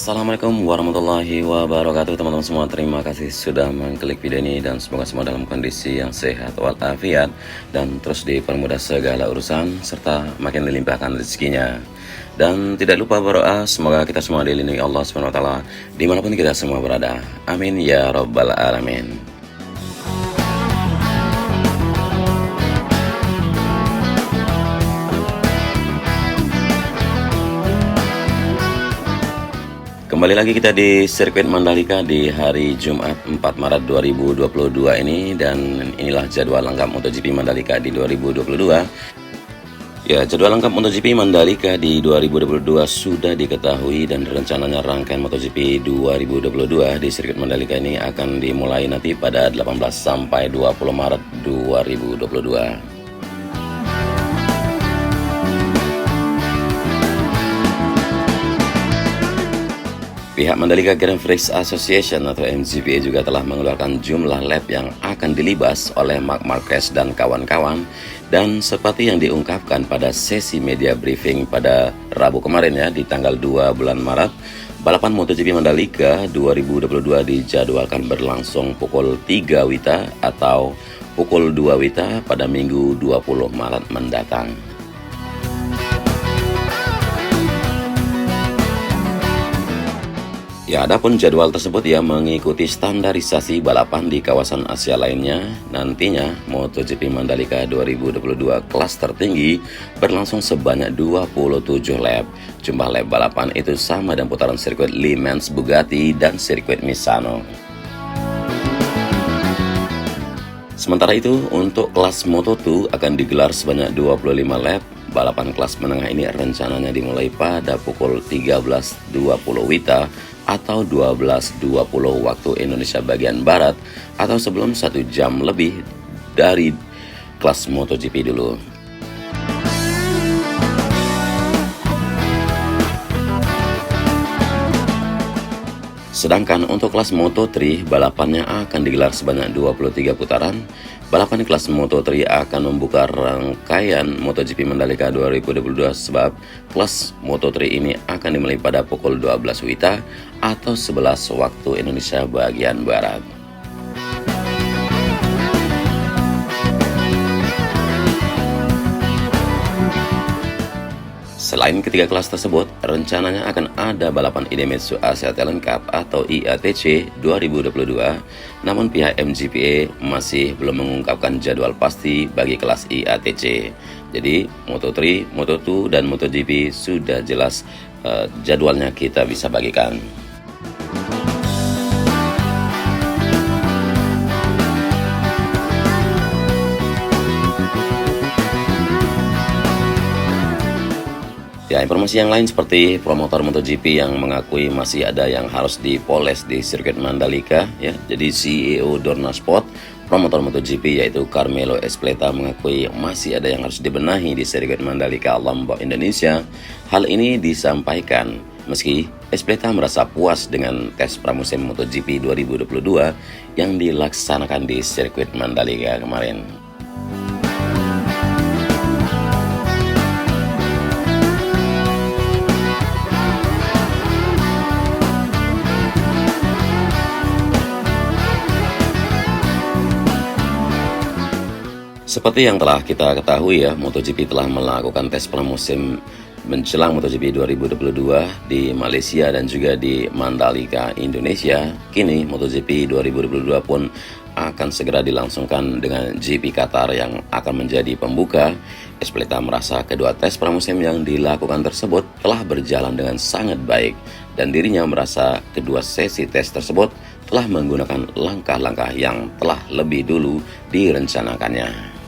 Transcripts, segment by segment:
Assalamualaikum warahmatullahi wabarakatuh teman-teman semua. Terima kasih sudah mengklik video ini dan semoga semua dalam kondisi yang sehat walafiat dan terus dipermudah segala urusan serta makin dilimpahkan rezekinya. Dan tidak lupa berdoa semoga kita semua dilindungi Allah SWT dimanapun kita semua berada. Amin ya rabbal alamin. Kembali lagi kita di sirkuit Mandalika di hari Jumat 4 Maret 2022 ini. Dan inilah jadwal lengkap MotoGP Mandalika di 2022. Ya, jadwal lengkap MotoGP Mandalika di 2022 sudah diketahui dan rencananya rangkaian MotoGP 2022 di sirkuit Mandalika ini akan dimulai nanti pada 18 sampai 20 Maret 2022. Pihak Mandalika Grand Prix Association atau MGPA juga telah mengeluarkan jumlah lap yang akan dilibas oleh Marc Marquez dan kawan-kawan. Dan seperti yang diungkapkan pada sesi media briefing pada Rabu kemarin ya, di tanggal 2 bulan Maret, balapan MotoGP Mandalika 2022 dijadwalkan berlangsung pukul 3 WITA atau pukul 2 WITA pada Minggu 20 Maret mendatang. Ya, adapun jadwal tersebut ya mengikuti standarisasi balapan di kawasan Asia lainnya. Nantinya MotoGP Mandalika 2022 kelas tertinggi berlangsung sebanyak 27 lap. Jumlah lap balapan itu sama dengan putaran sirkuit Le Mans Bugatti dan sirkuit Misano. Sementara itu, untuk kelas Moto2 akan digelar sebanyak 25 lap. Balapan kelas menengah ini rencananya dimulai pada pukul 13.20 WITA atau 12.20 waktu Indonesia bagian Barat atau sebelum 1 jam lebih dari kelas MotoGP dulu. Sedangkan untuk kelas Moto3 balapannya akan digelar sebanyak 23 putaran. Balapan kelas Moto3 akan membuka rangkaian MotoGP Mandalika 2022 sebab kelas Moto3 ini akan dimulai pada pukul 12 WITA atau 11 waktu Indonesia bagian Barat. Selain ketiga kelas tersebut, rencananya akan ada balapan Idemitsu Asia Talent Cup atau IATC 2022. Namun pihak MGPA masih belum mengungkapkan jadwal pasti bagi kelas IATC. Jadi Moto3, Moto2, dan MotoGP sudah jelas jadwalnya kita bisa bagikan. Ya, informasi yang lain seperti promotor MotoGP yang mengakui masih ada yang harus dipoles di sirkuit Mandalika ya. Jadi CEO Dorna Sport, promotor MotoGP yaitu Carmelo Ezpeleta mengakui masih ada yang harus dibenahi di sirkuit Mandalika Lombok Indonesia. Hal ini disampaikan meski Ezpeleta merasa puas dengan tes pramusim MotoGP 2022 yang dilaksanakan di sirkuit Mandalika kemarin. Seperti yang telah kita ketahui ya, MotoGP telah melakukan tes pramusim menjelang MotoGP 2022 di Malaysia dan juga di Mandalika, Indonesia. Kini MotoGP 2022 pun akan segera dilangsungkan dengan GP Qatar yang akan menjadi pembuka. Ezpeleta merasa kedua tes pramusim yang dilakukan tersebut telah berjalan dengan sangat baik dan dirinya merasa kedua sesi tes tersebut telah menggunakan langkah-langkah yang telah lebih dulu direncanakannya.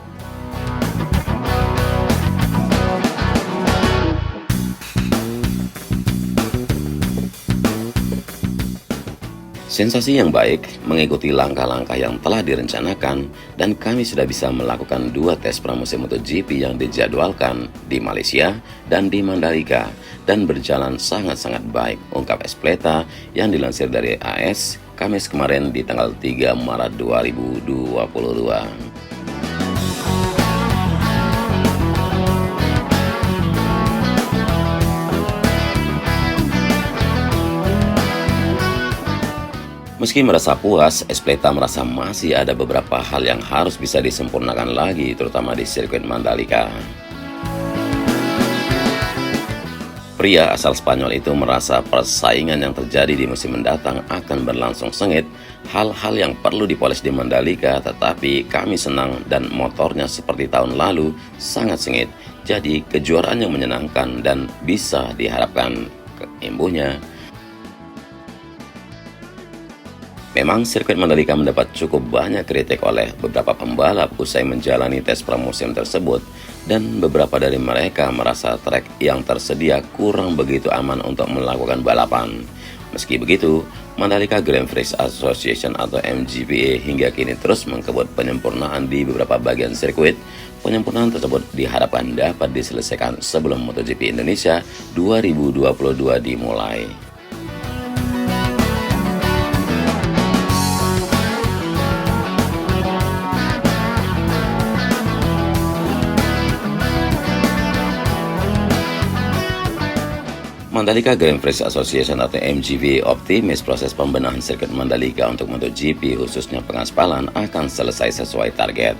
Sensasi yang baik mengikuti langkah-langkah yang telah direncanakan dan kami sudah bisa melakukan 2 tes pramusim MotoGP yang dijadwalkan di Malaysia dan di Mandalika dan berjalan sangat-sangat baik, ungkap Ezpeleta yang dilansir dari AS Kamis kemarin di tanggal 3 Maret 2022. Meski merasa puas, Espleta merasa masih ada beberapa hal yang harus bisa disempurnakan lagi, terutama di sirkuit Mandalika. Pria asal Spanyol itu merasa persaingan yang terjadi di musim mendatang akan berlangsung sengit, hal-hal yang perlu dipoles di Mandalika, tetapi kami senang dan motornya seperti tahun lalu sangat sengit, jadi kejuaraan yang menyenangkan dan bisa diharapkan, imbuhnya. Memang sirkuit Mandalika mendapat cukup banyak kritik oleh beberapa pembalap usai menjalani tes pramusim tersebut, dan beberapa dari mereka merasa trek yang tersedia kurang begitu aman untuk melakukan balapan. Meski begitu, Mandalika Grand Prix Association atau MGPA hingga kini terus mengkebut penyempurnaan di beberapa bagian sirkuit. Penyempurnaan tersebut diharapkan dapat diselesaikan sebelum MotoGP Indonesia 2022 dimulai. Mandalika Grand Prix Association atau MGP optimis proses pembenahan sirkuit Mandalika untuk MotoGP khususnya pengaspalan akan selesai sesuai target.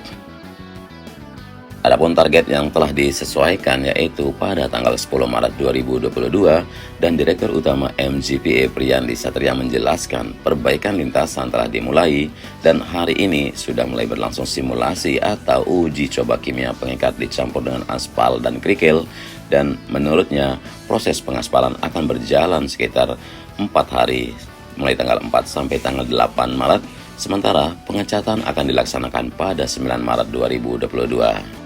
Adapun target yang telah disesuaikan yaitu pada tanggal 10 Maret 2022, dan Direktur Utama MGPA Priyandi Satria menjelaskan perbaikan lintasan telah dimulai dan hari ini sudah mulai berlangsung simulasi atau uji coba kimia pengikat dicampur dengan aspal dan kerikil, dan menurutnya proses pengaspalan akan berjalan sekitar 4 hari mulai tanggal 4 sampai tanggal 8 Maret, sementara pengecatan akan dilaksanakan pada 9 Maret 2022.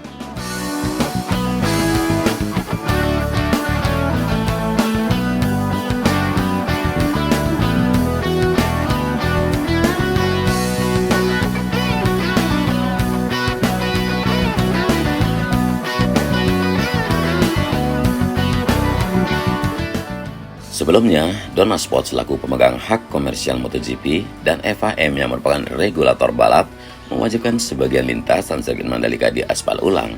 Sebelumnya, Dorna Sport selaku pemegang hak komersial MotoGP dan FIM yang merupakan regulator balap mewajibkan sebagian lintasan sirkuit Mandalika diaspal ulang.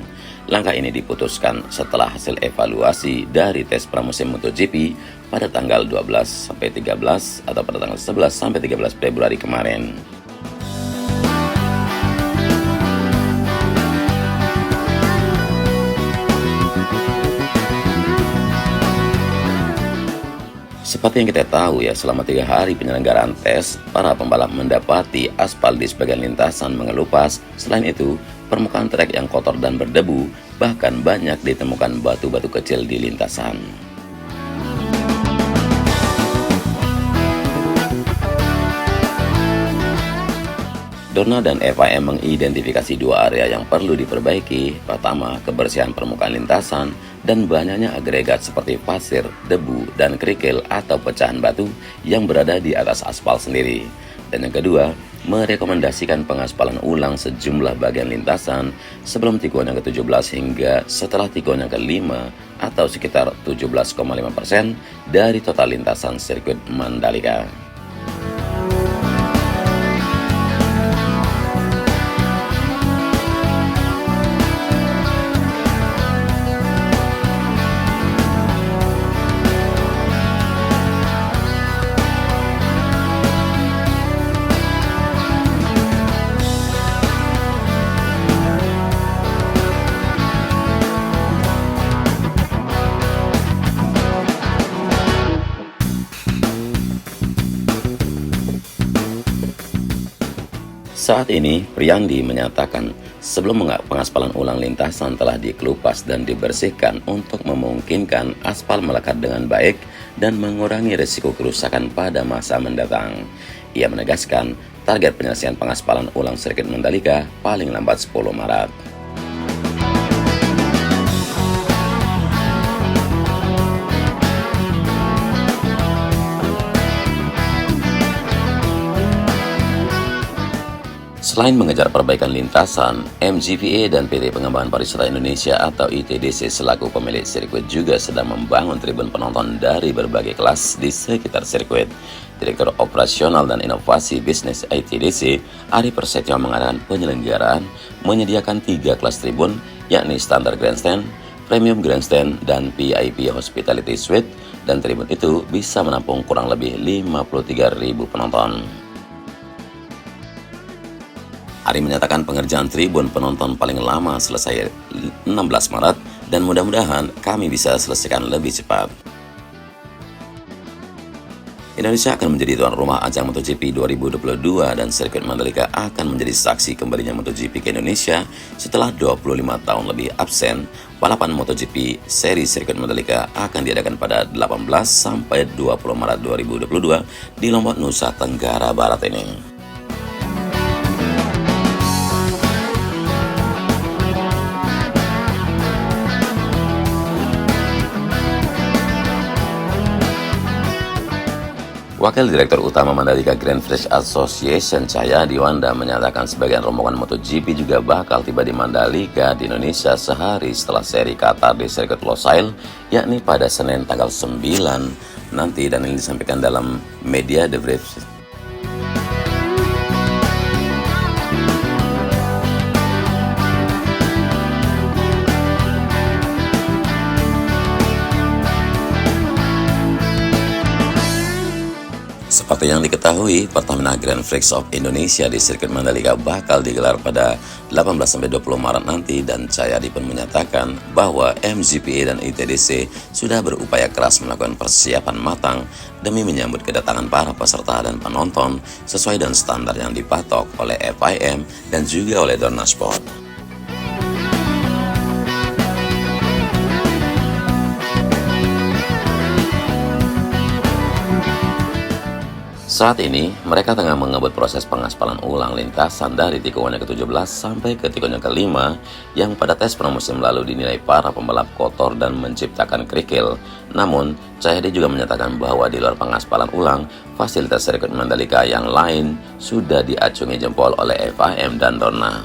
Langkah ini diputuskan setelah hasil evaluasi dari tes pramusim MotoGP pada tanggal 12 sampai 13 atau pada tanggal 11 sampai 13 Februari kemarin. Seperti yang kita tahu ya, selama 3 hari penyelenggaraan tes, para pembalap mendapati aspal di sebagian lintasan mengelupas. Selain itu, permukaan trek yang kotor dan berdebu, bahkan banyak ditemukan batu-batu kecil di lintasan. Dorna dan FIM mengidentifikasi 2 area yang perlu diperbaiki. Pertama, kebersihan permukaan lintasan dan banyaknya agregat seperti pasir, debu, dan kerikil atau pecahan batu yang berada di atas aspal sendiri. Dan yang kedua, merekomendasikan pengaspalan ulang sejumlah bagian lintasan sebelum tikungan yang ke-17 hingga setelah tikungan yang ke-5 atau sekitar 17,5% dari total lintasan sirkuit Mandalika. Saat ini, Priyandi menyatakan sebelum pengaspalan ulang lintasan telah dikelupas dan dibersihkan untuk memungkinkan aspal melekat dengan baik dan mengurangi risiko kerusakan pada masa mendatang. Ia menegaskan target penyelesaian pengaspalan ulang sirkuit Mandalika paling lambat 10 Maret. Selain mengejar perbaikan lintasan, MGPA dan PT Pengembangan Pariwisata Indonesia atau ITDC selaku pemilik sirkuit juga sedang membangun tribun penonton dari berbagai kelas di sekitar sirkuit. Direktur Operasional dan Inovasi Bisnis ITDC, Ari Persetio mengatakan penyelenggaraan menyediakan 3 kelas tribun, yakni Standar Grandstand, Premium Grandstand, dan VIP Hospitality Suite, dan tribun itu bisa menampung kurang lebih 53.000 penonton. Ari menyatakan pengerjaan tribun penonton paling lama selesai 16 Maret dan mudah-mudahan kami bisa selesaikan lebih cepat. Indonesia akan menjadi tuan rumah ajang MotoGP 2022 dan sirkuit Mandalika akan menjadi saksi kembalinya MotoGP ke Indonesia setelah 25 tahun lebih absen. Balapan MotoGP seri sirkuit Mandalika akan diadakan pada 18 sampai 20 Maret 2022 di Lombok, Nusa Tenggara Barat ini. Wakil Direktur Utama Mandalika Grand Prix Association Cahya Diwanda menyatakan sebagian rombongan MotoGP juga bakal tiba di Mandalika di Indonesia sehari setelah seri Qatar di sirkuit Losail, yakni pada Senin tanggal 9 nanti, dan ini disampaikan dalam media The Brief. Seperti yang diketahui, Pertamina Grand Prix of Indonesia di sirkuit Mandalika bakal digelar pada 18-20 Maret nanti, dan Cahyadi pun menyatakan bahwa MGPA dan ITDC sudah berupaya keras melakukan persiapan matang demi menyambut kedatangan para peserta dan penonton sesuai dengan standar yang dipatok oleh FIM dan juga oleh Dorna Sport. Saat ini, mereka tengah mengebut proses pengaspalan ulang lintasan dari tikungannya ke-17 sampai ke tikungannya ke-5 yang pada tes pramusim lalu dinilai para pembalap kotor dan menciptakan kerikil. Namun, Cahyadi juga menyatakan bahwa di luar pengaspalan ulang, fasilitas sirkuit Mandalika yang lain sudah diacungi jempol oleh FIM dan Dorna.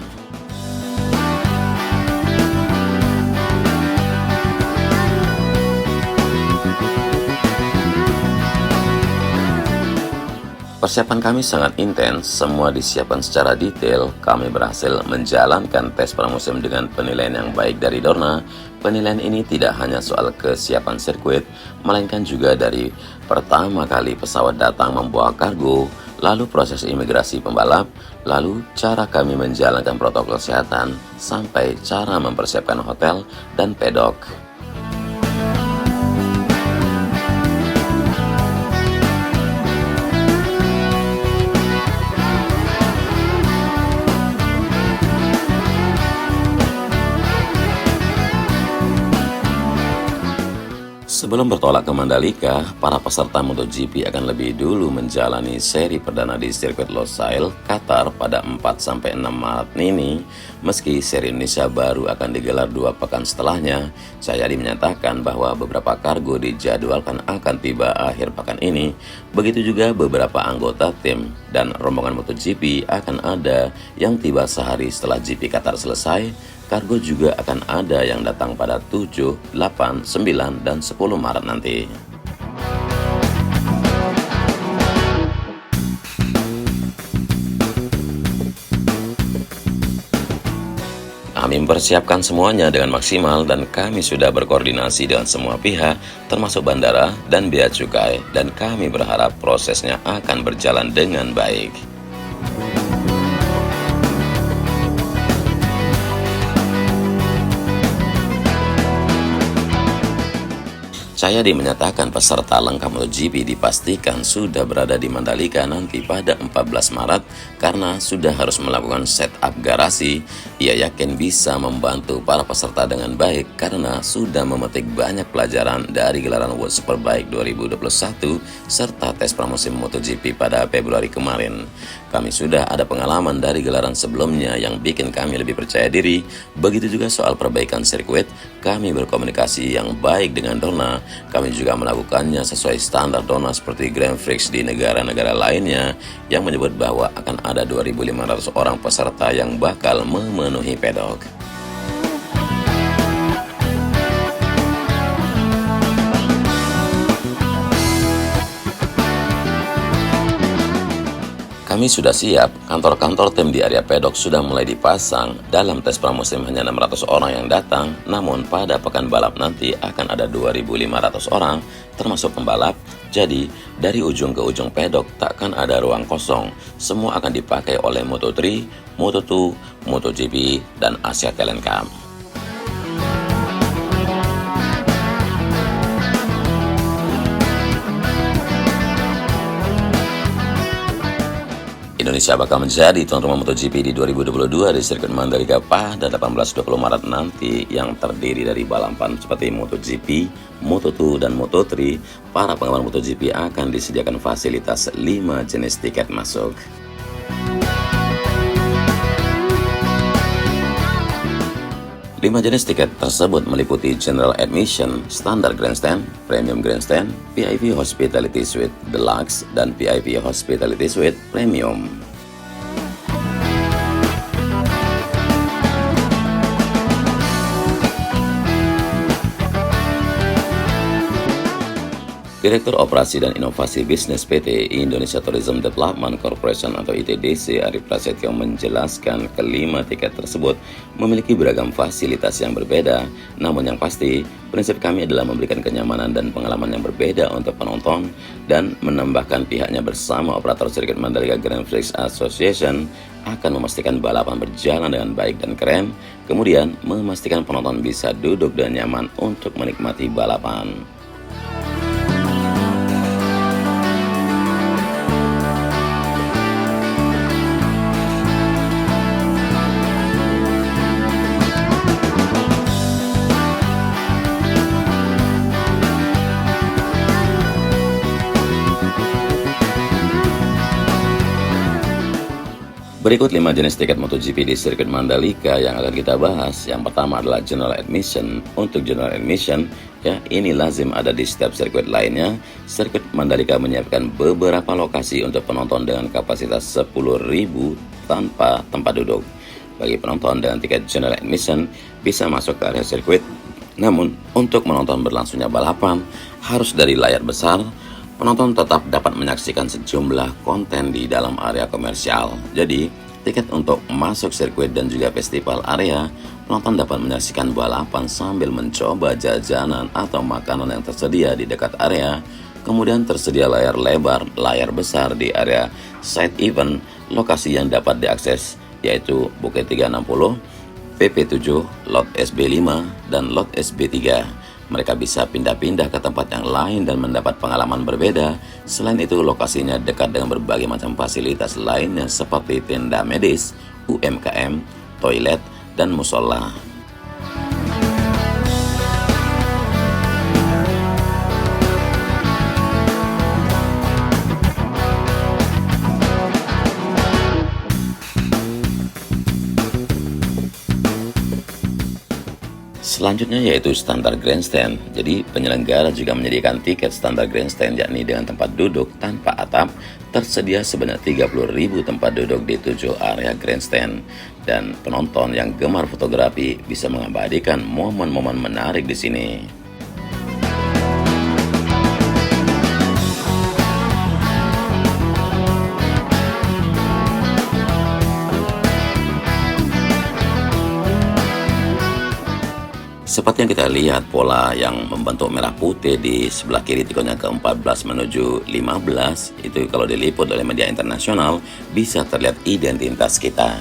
Persiapan kami sangat intens, semua disiapkan secara detail. Kami berhasil menjalankan tes pramusim dengan penilaian yang baik dari Dorna. Penilaian ini tidak hanya soal kesiapan sirkuit, melainkan juga dari pertama kali pesawat datang membawa kargo, lalu proses imigrasi pembalap, lalu cara kami menjalankan protokol kesehatan, sampai cara mempersiapkan hotel dan pedok. Sebelum bertolak ke Mandalika, para peserta MotoGP akan lebih dulu menjalani seri perdana di sirkuit Losail, Qatar pada 4-6 Maret ini. Meski seri Indonesia baru akan digelar 2 pekan setelahnya, Cahyadi menyatakan bahwa beberapa kargo dijadwalkan akan tiba akhir pekan ini. Begitu juga beberapa anggota tim dan rombongan MotoGP akan ada yang tiba sehari setelah GP Qatar selesai. Kargo juga akan ada yang datang pada 7, 8, 9, dan 10 Maret nanti. Kami mempersiapkan semuanya dengan maksimal dan kami sudah berkoordinasi dengan semua pihak, termasuk bandara dan bea cukai, dan kami berharap prosesnya akan berjalan dengan baik. Cahyadi menyatakan peserta lengkap MotoGP dipastikan sudah berada di Mandalika nanti pada 14 Maret karena sudah harus melakukan setup garasi. Ia yakin bisa membantu para peserta dengan baik karena sudah memetik banyak pelajaran dari gelaran World Superbike 2021 serta tes pramusim MotoGP pada Februari kemarin. Kami sudah ada pengalaman dari gelaran sebelumnya yang bikin kami lebih percaya diri. Begitu juga soal perbaikan sirkuit, kami berkomunikasi yang baik dengan Dorna. Kami juga melakukannya sesuai standar Dorna seperti Grand Prix di negara-negara lainnya yang menyebut bahwa akan ada 2.500 orang peserta yang bakal memenuhi pedok. Kami Kami sudah siap, kantor-kantor tim di area pedok sudah mulai dipasang. Dalam tes pramusim hanya 600 orang yang datang, namun pada pekan balap nanti akan ada 2.500 orang, termasuk pembalap. Jadi, dari ujung ke ujung pedok takkan ada ruang kosong. Semua akan dipakai oleh Moto3, Moto2, MotoGP, dan Asia Talent Cup. Indonesia bakal menjadi tuan rumah MotoGP di 2022 di sirkuit Mandalika pada 18-20 Maret nanti, yang terdiri dari balapan seperti MotoGP, Moto2, dan Moto3. Para penggemar MotoGP akan disediakan fasilitas 5 jenis tiket masuk. 5 jenis tiket tersebut meliputi General Admission, Standard Grandstand, Premium Grandstand, VIP Hospitality Suite Deluxe, dan VIP Hospitality Suite Premium. Direktur Operasi dan Inovasi Bisnis PT Indonesia Tourism Development Corporation atau ITDC, Ari Prasetyo, menjelaskan kelima tiket tersebut memiliki beragam fasilitas yang berbeda. Namun yang pasti, prinsip kami adalah memberikan kenyamanan dan pengalaman yang berbeda untuk penonton, dan menambahkan pihaknya bersama operator sirkuit Mandalika Grand Prix Association akan memastikan balapan berjalan dengan baik dan keren, kemudian memastikan penonton bisa duduk dan nyaman untuk menikmati balapan. Berikut 5 jenis tiket MotoGP di sirkuit Mandalika yang akan kita bahas. Yang pertama adalah General Admission. Untuk General Admission, ini lazim ada di setiap sirkuit lainnya. Sirkuit Mandalika menyiapkan beberapa lokasi untuk penonton dengan kapasitas 10.000 tanpa tempat duduk. Bagi penonton dengan tiket General Admission bisa masuk ke area sirkuit. Namun, untuk menonton berlangsungnya balapan harus dari layar besar. Penonton tetap dapat menyaksikan sejumlah konten di dalam area komersial. Jadi, tiket untuk masuk sirkuit dan juga festival area, penonton dapat menyaksikan balapan sambil mencoba jajanan atau makanan yang tersedia di dekat area. Kemudian tersedia layar lebar, layar besar di area side event, lokasi yang dapat diakses yaitu Bukit 360, PP7, Lot SB5, dan Lot SB3. Mereka bisa pindah-pindah ke tempat yang lain dan mendapat pengalaman berbeda. Selain itu, lokasinya dekat dengan berbagai macam fasilitas lainnya seperti tenda medis, UMKM, toilet, dan musola. Selanjutnya yaitu standar grandstand. Jadi penyelenggara juga menyediakan tiket standar grandstand, yakni dengan tempat duduk tanpa atap. Tersedia sebanyak 30.000 tempat duduk di 7 area grandstand. Dan penonton yang gemar fotografi bisa mengabadikan momen-momen menarik di sini. Seperti yang kita lihat, pola yang membentuk merah putih di sebelah kiri tikungan ke-14 menuju 15, itu kalau diliput oleh media internasional bisa terlihat identitas kita.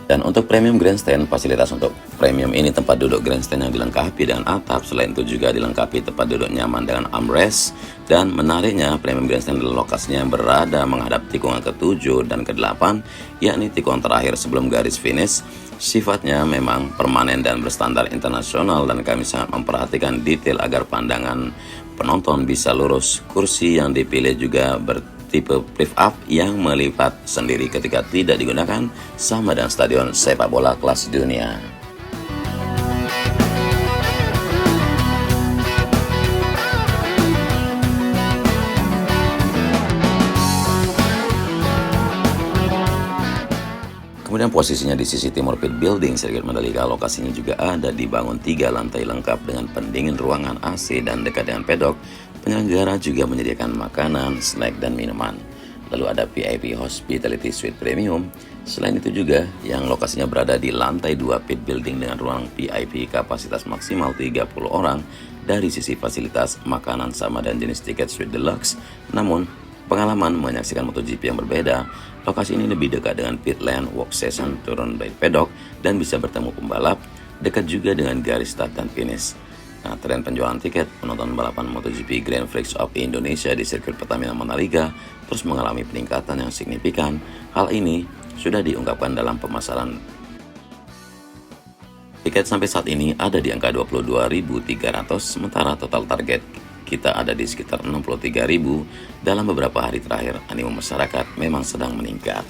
Dan untuk premium grandstand, fasilitas untuk premium ini tempat duduk grandstand yang dilengkapi dengan atap. Selain itu juga dilengkapi tempat duduk nyaman dengan armrest. Dan menariknya, premium grandstand adalah lokasinya yang berada menghadap tikungan ke-7 dan ke-8, yakni tikungan terakhir sebelum garis finish. Sifatnya memang permanen dan berstandar internasional, dan kami sangat memperhatikan detail agar pandangan penonton bisa lurus. Kursi yang dipilih juga tipe lift up yang melipat sendiri ketika tidak digunakan, sama dengan stadion sepak bola kelas dunia. Kemudian posisinya di sisi timur pit building sirkuit Mandalika, lokasinya juga ada dibangun 3 lantai lengkap dengan pendingin ruangan AC dan dekat dengan pedok. Penyelenggara juga menyediakan makanan, snack, dan minuman. Lalu ada VIP Hospitality Suite Premium. Selain itu juga yang lokasinya berada di lantai 2 pit building dengan ruang VIP kapasitas maksimal 30 orang. Dari sisi fasilitas, makanan sama dan jenis tiket Suite Deluxe. Namun, pengalaman menyaksikan MotoGP yang berbeda. Lokasi ini lebih dekat dengan pit lane, walk session, turun dari pedok, dan bisa bertemu pembalap, dekat juga dengan garis start dan finish. Nah, tren penjualan tiket penonton balapan MotoGP Grand Prix of Indonesia di sirkuit Pertamina Mandalika terus mengalami peningkatan yang signifikan. Hal ini sudah diungkapkan dalam pemasaran tiket sampai saat ini ada di angka 22.300, sementara total target kita ada di sekitar 63.000. Dalam beberapa hari terakhir, animo masyarakat memang sedang meningkat.